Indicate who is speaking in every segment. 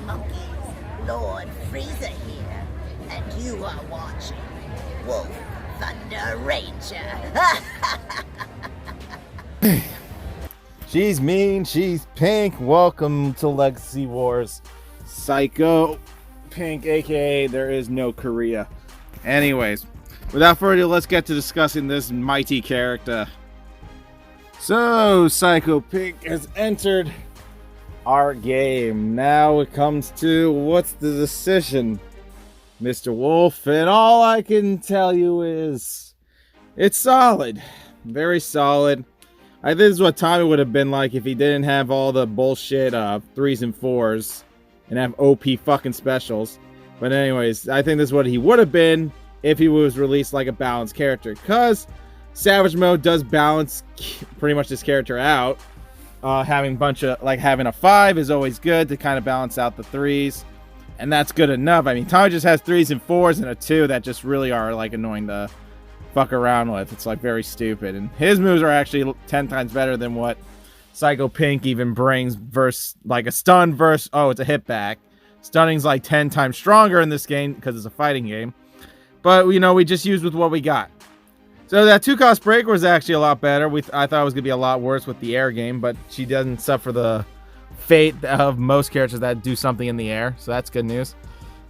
Speaker 1: monkeys. Lord Freezer here, and you are watching Wolf Thunder Ranger.
Speaker 2: She's mean, she's pink. Welcome to Legacy Wars. Psycho Pink, aka there is no Korea. Anyways, without further ado, let's get to discussing this mighty character. So, Psycho Pink has entered our game. Now it comes to what's the decision, Mr. Wolf? And all I can tell you is it's solid. Very solid. I think this is what Tommy would have been like if he didn't have all the bullshit 3s and 4s and have OP fucking specials. But anyways, I think this is what he would have been if he was released like a balanced character. Because Savage Mode does balance pretty much this character out. Having having a 5 is always good to kind of balance out the 3s. And that's good enough. I mean, Tommy just has 3s and 4s and a 2 that just really are like annoying to fuck around with. It's like very stupid. And his moves are actually 10 times better than what Psycho Pink even brings versus like a stun versus, oh, it's a hit back. Stunning's like 10 times stronger in this game because it's a fighting game. But, you know, we just used with what we got. So that 2-cost breaker was actually a lot better. I thought it was going to be a lot worse with the air game, but she doesn't suffer the fate of most characters that do something in the air. So that's good news.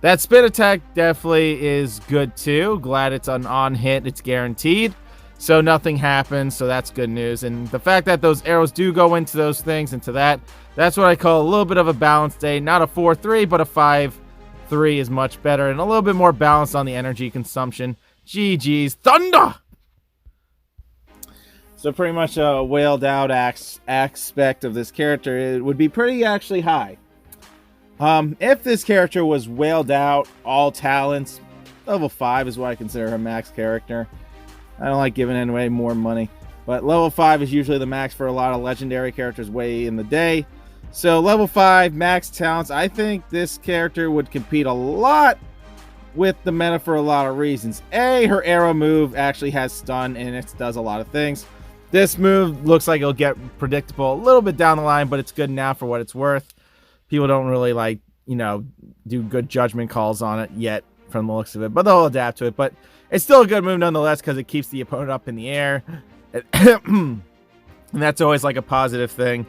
Speaker 2: That spin attack definitely is good too. Glad it's an on hit. It's guaranteed. So nothing happens. So that's good news. And the fact that those arrows do go into those things, into that's what I call a little bit of a balanced day. Not a 4-3, but a 5-3 is much better. And a little bit more balanced on the energy consumption. GG's Thunder! So pretty much a wailed out aspect of this character, it would be pretty actually high. If this character was wailed out, all talents, level 5 is what I consider her max character. I don't like giving away more money, but level 5 is usually the max for a lot of legendary characters way in the day. So level 5, max talents, I think this character would compete a lot with the meta for a lot of reasons. A, her arrow move actually has stun and it does a lot of things. This move looks like it'll get predictable a little bit down the line, but it's good now for what it's worth. People don't really like, you know, do good judgment calls on it yet from the looks of it, but they'll adapt to it. But it's still a good move nonetheless because it keeps the opponent up in the air. And that's always like a positive thing.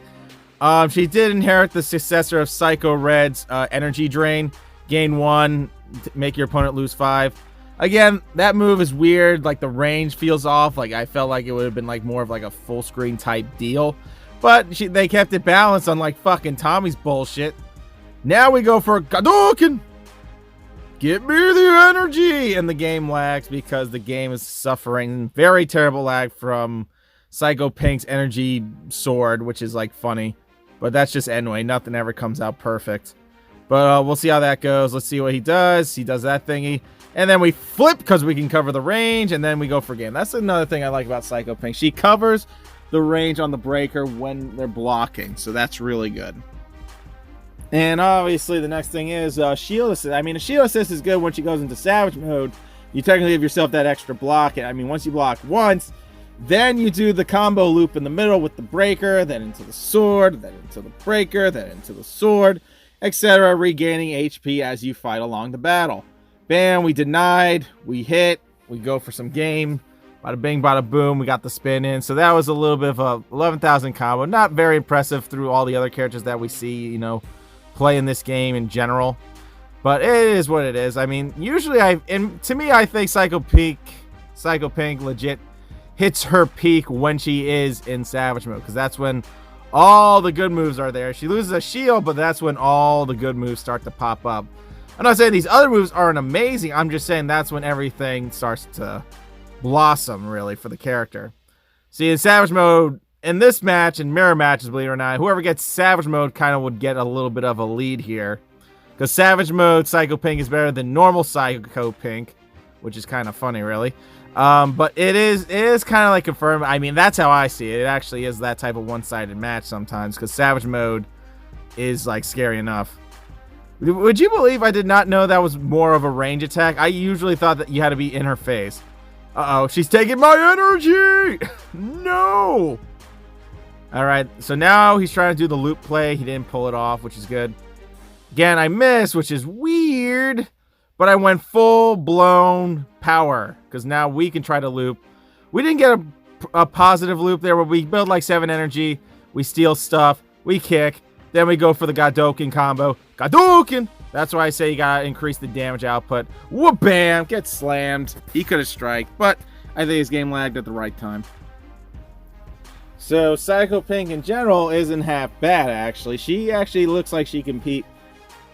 Speaker 2: She did inherit the successor of Psycho Red's energy drain. Gain 1, make your opponent lose 5. Again, that move is weird. Like the range feels off. Like I felt like it would have been like more of like a full screen type deal. But they kept it balanced unlike fucking Tommy's bullshit. Now we go for Hadouken! Get me the energy! And the game lags because the game is suffering very terrible lag from Psycho Pink's energy sword, which is like funny. But that's just anyway. Nothing ever comes out perfect. But we'll see how that goes. Let's see what he does. He does that thingy. And then we flip because we can cover the range. And then we go for game. That's another thing I like about Psycho Pink. She covers the range on the breaker when they're blocking. So that's really good. And obviously the next thing is shield assist. I mean, a shield assist is good when she goes into savage mode. You technically give yourself that extra block. I mean, once you block once, then you do the combo loop in the middle with the breaker, then into the sword, then into the breaker, then into the sword, etc. Regaining HP as you fight along the battle. Bam, we denied, we hit, we go for some game. Bada bing, bada boom, we got the spin in. So that was a little bit of a 11,000 combo. Not very impressive through all the other characters that we see, you know, play in this game in general. But it is what it is. I mean, usually to me, I think Psycho Pink legit hits her peak when she is in Savage mode. Because that's when all the good moves are there. She loses a shield, but that's when all the good moves start to pop up. I'm not saying these other moves aren't amazing. I'm just saying that's when everything starts to blossom, really, for the character. See, in Savage mode, in this match, in mirror matches, believe it or not, whoever gets Savage mode kind of would get a little bit of a lead here. Because Savage mode, Psycho Pink is better than normal Psycho Pink, which is kind of funny, really. But it is kind of like confirmed. I mean, that's how I see it. It actually is that type of one-sided match sometimes, because Savage mode is, like, scary enough. Would you believe I did not know that was more of a range attack? I usually thought that you had to be in her face. Uh-oh, she's taking my energy! No! Alright, so now he's trying to do the loop play. He didn't pull it off, which is good. Again, I missed, which is weird, but I went full-blown power, because now we can try to loop. We didn't get a positive loop there, where we build like 7 energy, we steal stuff, we kick, then we go for the Gadoken combo. Gadoken! That's why I say you gotta increase the damage output. Whoop, bam! Get slammed. He could have striked, but I think his game lagged at the right time. So, Psycho Pink in general isn't half bad, actually. She actually looks like she can compete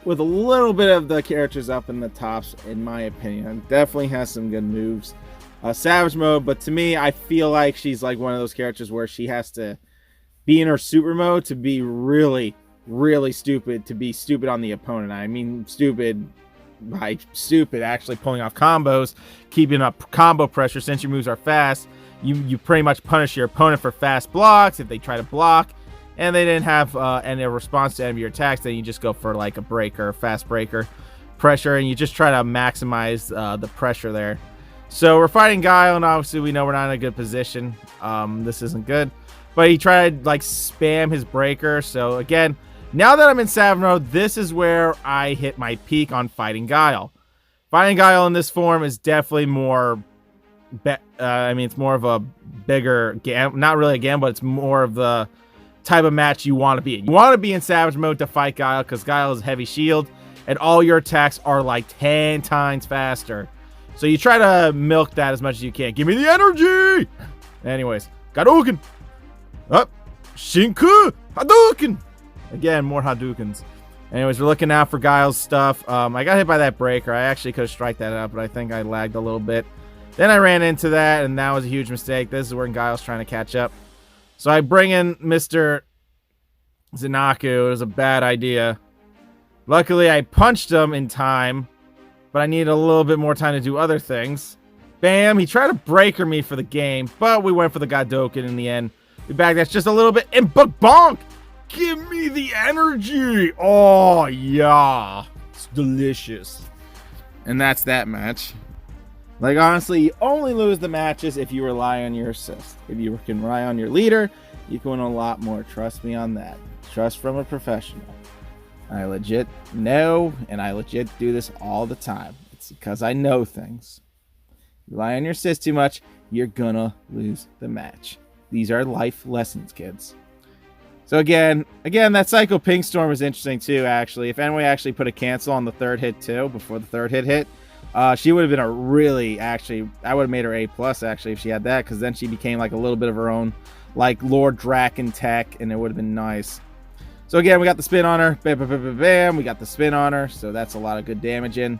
Speaker 2: with a little bit of the characters up in the tops, in my opinion. Definitely has some good moves. Savage mode, but to me, I feel like she's like one of those characters where she has to be in her super mode to be really, really stupid, to be stupid on the opponent. I mean stupid by stupid, actually pulling off combos, keeping up combo pressure. Since your moves are fast, you pretty much punish your opponent for fast blocks if they try to block, and they didn't have any response to any of your attacks. Then you just go for like a breaker, fast breaker pressure, and you just try to maximize the pressure there. So we're fighting Guile, and obviously we know we're not in a good position. This isn't good. But he tried like spam his breaker. So again, now that I'm in Savage mode, this is where I hit my peak on fighting Guile. Fighting Guile in this form is definitely more... I mean, it's more of a bigger game. Not really a game, but it's more of the type of match you want to be in. You want to be in Savage mode to fight Guile, because Guile is heavy shield, and all your attacks are like 10 times faster. So you try to milk that as much as you can. Give me the energy! Anyways, Hadouken! Up! Shinku! Hadouken! Again, more Hadoukens. Anyways, we're looking out for Guile's stuff. I got hit by that breaker. I actually could have striked that up, but I think I lagged a little bit. Then I ran into that, and that was a huge mistake. This is where Guile's trying to catch up. So I bring in Mr. Zanaku. It was a bad idea. Luckily, I punched him in time, but I needed a little bit more time to do other things. Bam! He tried to breaker me for the game, but we went for the Gadoken in the end. We backdash just a little bit, and bonk! Give me the energy! Oh, yeah. It's delicious. And that's that match. Like, honestly, you only lose the matches if you rely on your assist. If you can rely on your leader, you can win a lot more. Trust me on that. Trust from a professional. I legit know, and I legit do this all the time. It's because I know things. Rely on your assist too much, you're gonna lose the match. These are life lessons, kids. So again, that Psycho Pink Storm is interesting too, actually. If anyone actually put a cancel on the third hit too, before the third hit, she would have been a really, actually, I would have made her A+, actually, if she had that, because then she became like a little bit of her own, like Lord Draken tech, and it would have been nice. So again, we got the spin on her. Bam, bam, bam, bam, bam. We got the spin on her, so that's a lot of good damage in.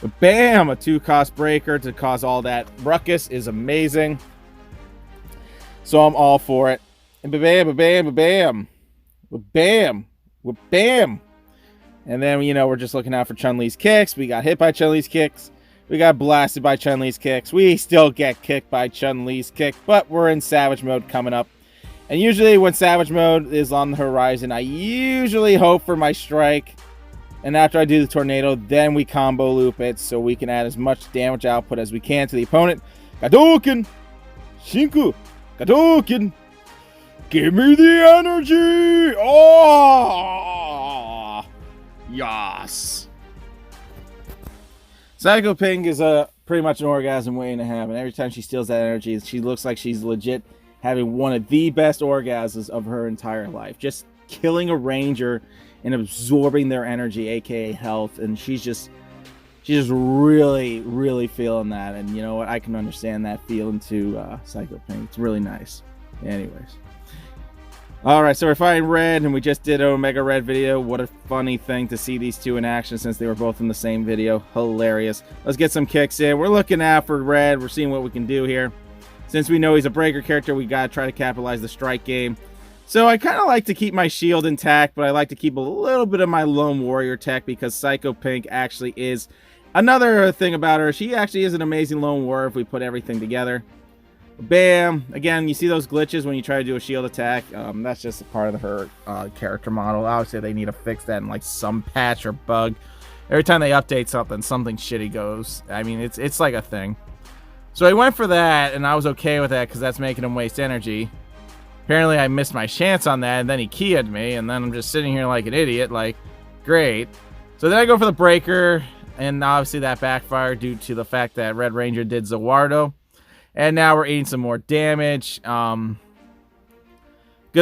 Speaker 2: But bam, a 2-cost breaker to cause all that ruckus is amazing. So I'm all for it. And bam, bam, bam, bam, bam, bam. And then, you know, we're just looking out for Chun-Li's kicks. We got hit by Chun-Li's kicks. We got blasted by Chun-Li's kicks. We still get kicked by Chun-Li's kick, but we're in Savage mode coming up. And usually when Savage mode is on the horizon, I usually hope for my strike. And after I do the tornado, then we combo loop it so we can add as much damage output as we can to the opponent. Gadoken! Shinku! Gadoken! Give me the energy! Oh! Yes! Psycho Pink is pretty much an orgasm waiting to happen. Every time she steals that energy, she looks like she's legit having one of the best orgasms of her entire life. Just killing a ranger and absorbing their energy, aka health, and she's just really, really feeling that. And you know what? I can understand that feeling too, Psycho Pink. It's really nice. Anyways. Alright, so we're fighting Red, and we just did an Omega Red video. What a funny thing to see these two in action since they were both in the same video. Hilarious. Let's get some kicks in. We're looking out for Red. We're seeing what we can do here. Since we know he's a breaker character, we gotta try to capitalize the strike game. So I kind of like to keep my shield intact, but I like to keep a little bit of my Lone Warrior tech because Psycho Pink actually is another thing about her. She actually is an amazing Lone Warrior if we put everything together. Bam! Again, you see those glitches when you try to do a shield attack. That's just a part of her character model. Obviously, they need to fix that in like some patch or bug. Every time they update something, something shitty goes. I mean, it's like a thing. So I went for that, and I was okay with that because that's making him waste energy. Apparently I missed my chance on that, and then he keyed me, and then I'm just sitting here like an idiot, like, great. So then I go for the breaker, and obviously that backfired due to the fact that Red Ranger did Zawardo. And now we're eating some more damage. Good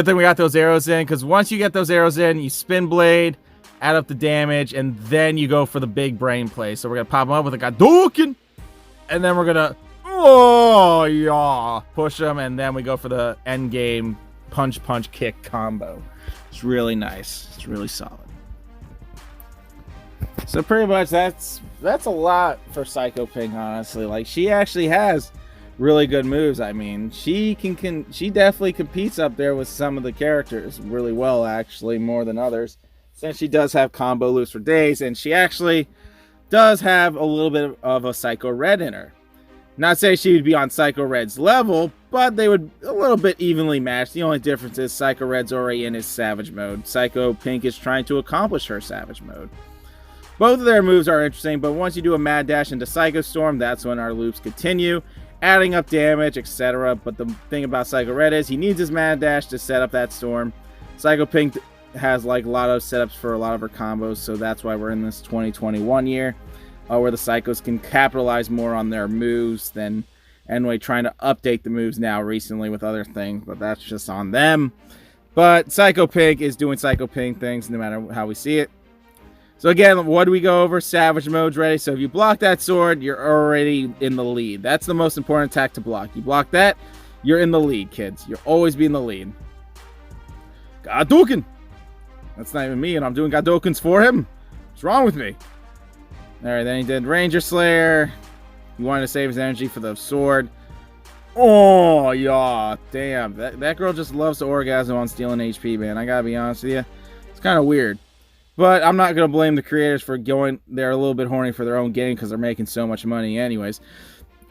Speaker 2: thing we got those arrows in, because once you get those arrows in, you spin blade, add up the damage, and then you go for the big brain play. So we're going to pop them up with a Gadoken, and then we're going to, oh, yeah, push them, and then we go for the end game punch, kick combo. It's really nice. It's really solid. So pretty much that's a lot for Psycho Pink, honestly. Like, she actually has really good moves. I mean, she she definitely competes up there with some of the characters really well, actually, more than others, since she does have combo loops for days, and she actually does have a little bit of a Psycho Red in her. Not say she would be on Psycho Red's level, but they would a little bit evenly matched. The only difference is Psycho Red's already in his Savage mode. Psycho Pink is trying to accomplish her Savage mode. Both of their moves are interesting, but once you do a Mad Dash into Psycho Storm, that's when our loops continue, adding up damage, etc. But the thing about Psycho Red is he needs his Mad Dash to set up that storm. Psycho Pink has like a lot of setups for a lot of her combos, so that's why we're in this 2021 year. Where the Psychos can capitalize more on their moves than anyway trying to update the moves now recently with other things, but that's just on them. But Psycho Pink is doing Psycho Pink things no matter how we see it. So again, what do we go over? Savage mode's ready. So if you block that sword, you're already in the lead. That's the most important attack to block. You block that, you're in the lead, kids. You'll always be in the lead. Gadoken! That's not even me, and I'm doing Gadokens for him. What's wrong with me? Alright, then he did Ranger Slayer. He wanted to save his energy for the sword. Oh, yeah. Damn. That girl just loves to orgasm on stealing HP, man. I gotta be honest with you. It's kind of weird. But I'm not going to blame the creators for going there a little bit horny for their own game, because they're making so much money anyways.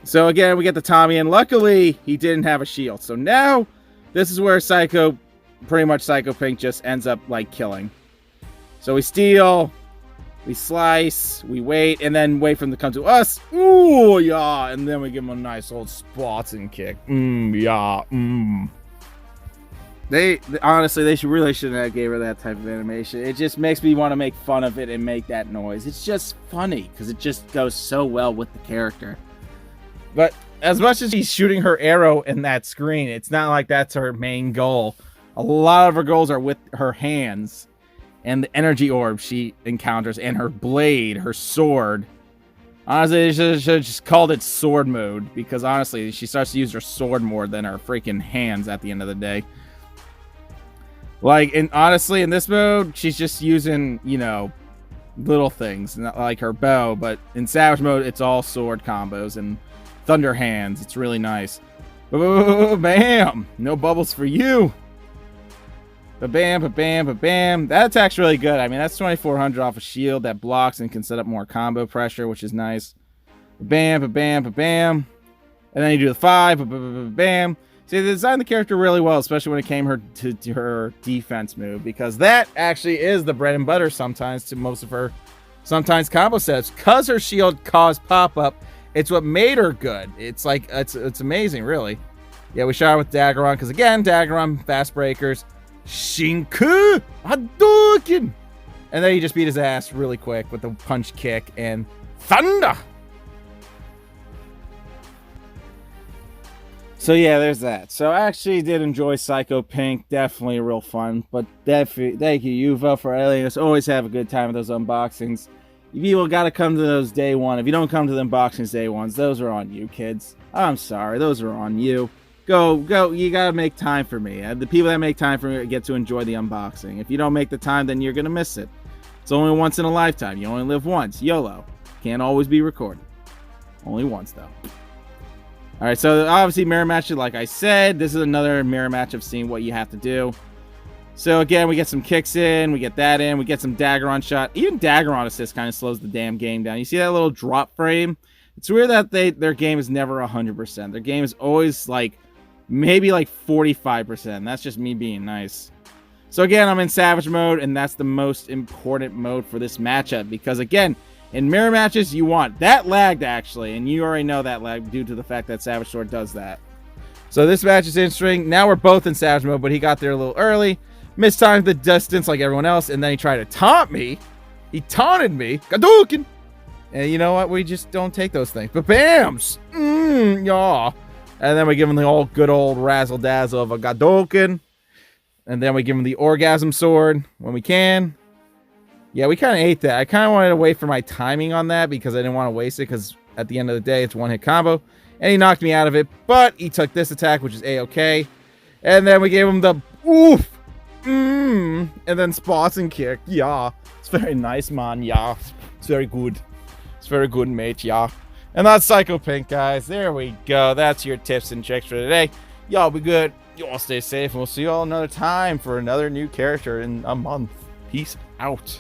Speaker 2: So again, we get the Tommy, and luckily, he didn't have a shield. So now, this is where pretty much Psycho Pink just ends up, like, killing. So we steal... We slice, we wait, and then wait for them to come to us. Ooh, yeah. And then we give them a nice old Spartan kick. Yeah. They honestly, they really shouldn't have gave her that type of animation. It just makes me want to make fun of it and make that noise. It's just funny, because it just goes so well with the character. But as much as she's shooting her arrow in that screen, it's not like that's her main goal. A lot of her goals are with her hands. And the energy orb she encounters, and her blade, her sword. Honestly, they should have just called it sword mode, because honestly, she starts to use her sword more than her freaking hands at the end of the day. Like, honestly, in this mode, she's just using, you know, little things, not like her bow, but in Savage mode, it's all sword combos and thunder hands. It's really nice. Bam! No bubbles for you! Ba-bam, ba-bam, ba-bam. That attack's really good. I mean, that's 2,400 off a shield that blocks and can set up more combo pressure, which is nice. Ba-bam, ba-bam, ba-bam. And then you do the 5, ba-bam. See, they designed the character really well, especially when it came to her defense move, because that actually is the bread and butter sometimes to most of her sometimes combo sets. Because her shield caused pop-up, it's what made her good. It's like, it's amazing, really. Yeah, we shot her with Daggeron, because again, Daggeron, fast breakers. Shinku Hadouken! And then he just beat his ass really quick with the punch kick and thunder! So yeah, there's that. So I actually did enjoy Psycho Pink. Definitely real fun. But thank you, Yuva, for letting us always have a good time with those unboxings. You people gotta come to those day one. If you don't come to the unboxings day ones, those are on you, kids. I'm sorry, those are on you. Go, you gotta make time for me. The people that make time for me get to enjoy the unboxing. If you don't make the time, then you're gonna miss it. It's only once in a lifetime. You only live once. YOLO. Can't always be recorded. Only once, though. Alright, so obviously mirror match, like I said. This is another mirror match of seeing what you have to do. So again, we get some kicks in. We get that in. We get some Daggeron shot. Even Daggeron assist kind of slows the damn game down. You see that little drop frame? It's weird that their game is never 100%. Their game is always like maybe like 45%. That's just me being nice. So again, I'm in Savage mode, and that's the most important mode for this matchup, because again, in mirror matches, you want that lagged actually, and you already know that lag due to the fact that Savage Sword does that. So this match is interesting. Now we're both in savage mode, but he got there a little early. Mistimed the distance like everyone else, and then he tried to taunt me. He taunted me. Hadouken! And you know what? We just don't take those things. But bams! Yeah. And then we give him the old good old razzle-dazzle of a Hadouken. And then we give him the orgasm sword when we can. Yeah, we kind of ate that. I kind of wanted to wait for my timing on that because I didn't want to waste it because at the end of the day, it's one-hit combo. And he knocked me out of it, but he took this attack, which is A-okay. And then we gave him the oof! And then Spartan kick. Yeah. It's very nice, man. Yeah. It's very good. It's very good, mate. Yeah. And that's Psycho Pink, guys. There we go. That's your tips and tricks for today. Y'all be good. Y'all stay safe. And we'll see y'all another time for another new character in a month. Peace out.